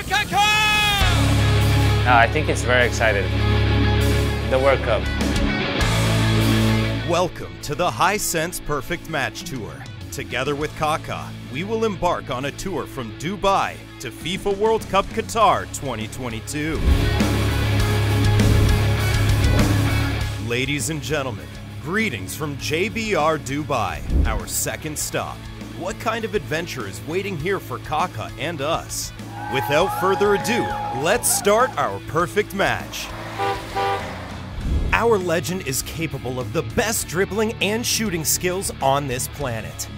Kaka! I think it's very exciting. The World Cup. Welcome to the Hisense Perfect Match Tour. Together with Kaka, we will embark on a tour from Dubai to FIFA World Cup Qatar 2022. Ladies and gentlemen, greetings from JBR Dubai, our second stop. What kind of adventure is waiting here for Kaka and us? Without further ado, let's start our perfect match. Our legend is capable of the best dribbling and shooting skills on this planet.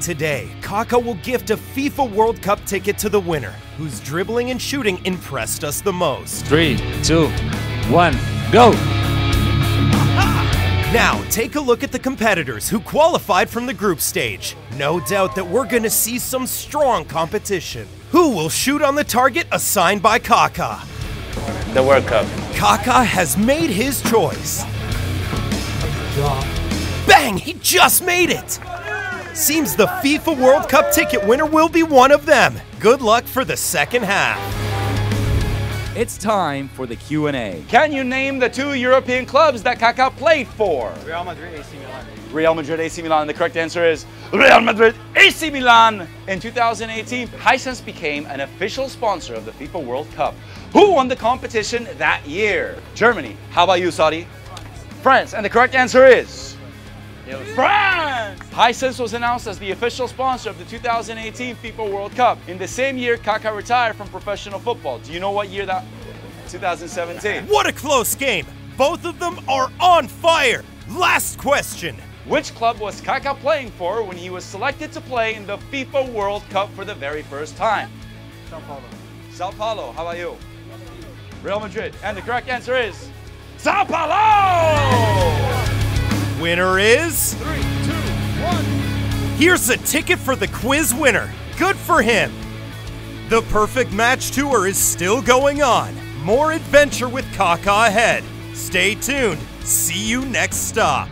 Today, Kaka will gift a FIFA World Cup ticket to the winner, whose dribbling and shooting impressed us the most. 3, 2, 1, go! Now, take a look at the competitors who qualified from the group stage. No doubt that we're gonna see some strong competition. Who will shoot on the target assigned by Kaka? The World Cup. Kaka has made his choice. Bang! He just made it! Seems the FIFA World Cup ticket winner will be one of them. Good luck for the second half. It's time for the Q&A. Can you name the 2 European clubs that Kaka played for? Real Madrid, AC Milan. Real Madrid, AC Milan. The correct answer is Real Madrid, AC Milan. In 2018, Hisense became an official sponsor of the FIFA World Cup. Who won the competition that year? Germany. How about you, Saudi? France. And the correct answer is France! Hisense was announced as the official sponsor of the 2018 FIFA World Cup. In the same year, Kaka retired from professional football. Do you know what year that? 2017. What a close game! Both of them are on fire! Last question! Which club was Kaka playing for when he was selected to play in the FIFA World Cup for the very first time? Sao Paulo. Sao Paulo. How about you? Real Madrid. And the correct answer is Sao Paulo! Winner is... 3, 2, 1. Here's a ticket for the quiz winner. Good for him. The Perfect Match Tour is still going on. More adventure with Kaka ahead. Stay tuned. See you next stop.